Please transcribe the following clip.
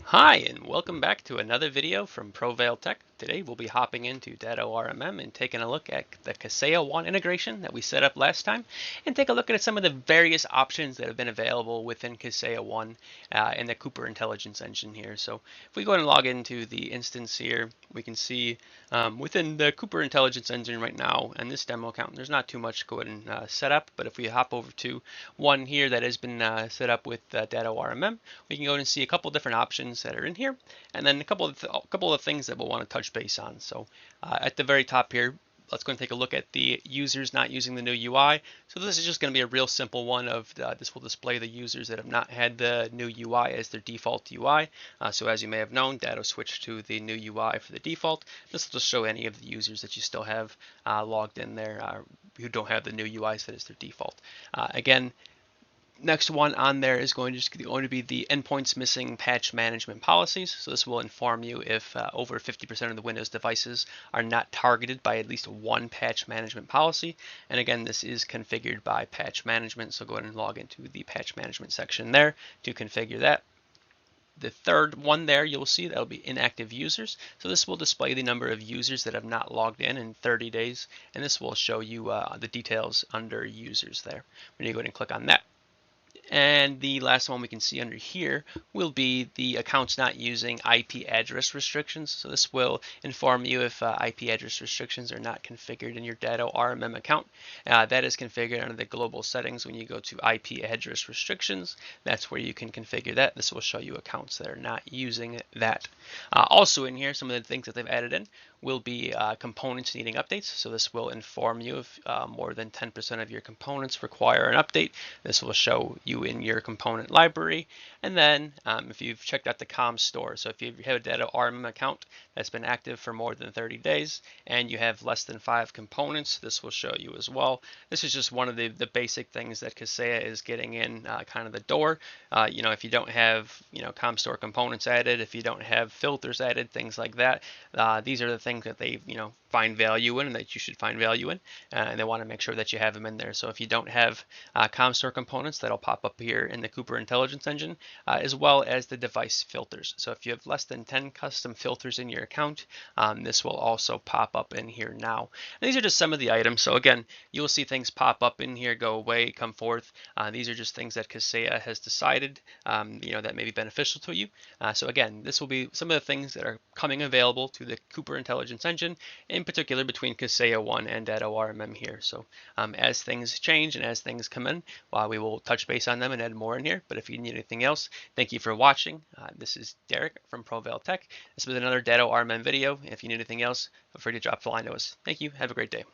Hi, and welcome back to another video from ProVail Tech. Today we'll be hopping into Datto RMM and taking a look at the Kaseya One integration that we set up last time, and take a look at some of the various options that have been available within Kaseya One and the Cooper Intelligence Engine here. So if we go ahead and log into the instance here, we can see within the Cooper Intelligence Engine right now, and this demo account, there's not too much to go ahead and set up, but if we hop over to one here that has been set up with Datto RMM, we can go and see a couple different options that are in here, and then a couple of things that we'll want to touch base on. So at the very top here, let's go and take a look at the users not using the new UI. So this is just going to be a real simple one of this will display the users that have not had the new UI as their default UI. So as you may have known, Datto switched to the new UI for the default. This will just show any of the users that you still have logged in there who don't have the new UI set as their default. Again, next one on there is going to be the endpoints missing patch management policies. So this will inform you if over 50% of the Windows devices are not targeted by at least one patch management policy. And again, this is configured by patch management. So go ahead and log into the patch management section there to configure that. The third one there, you'll see that'll be inactive users. So this will display the number of users that have not logged in 30 days. And this will show you the details under users there. When you go ahead and click on that, and the last one we can see under here will be the accounts not using IP address restrictions. So this will inform you if IP address restrictions are not configured in your Datto RMM account. That is configured under the global settings. When you go to IP address restrictions, that's where you can configure that. This will show you accounts that are not using that. Also in here, some of the things that they've added in will be components needing updates. So this will inform you if more than 10% of your components require an update. This will show you in your component library. And then if you've checked out the COM store, so if you have a Datto RMM account that's been active for more than 30 days and you have less than 5 components, this will show you as well. This is just one of the basic things that Kaseya is getting in kind of the door. If you don't have COM store components added, if you don't have filters added, things like that, these are the things that they find value in and that you should find value in, and they want to make sure that you have them in there. So if you don't have COM store components, that'll pop up here in the Cooper Intelligence Engine, as well as the device filters. So if you have less than 10 custom filters in your account, this will also pop up in here now. And these are just some of the items. So again, you'll see things pop up in here, go away, come forth. These are just things that Kaseya has decided, that may be beneficial to you. So again, this will be some of the things that are coming available to the Cooper Intelligence Engine, in particular between Kaseya One and Datto RMM here. So as things change and as things come in, we will touch base on them and add more in here. But if you need anything else, thank you for watching. This is Derek from ProVail Tech. This was another Datto RMM video. If you need anything else, feel free to drop the line to us. Thank you. Have a great day.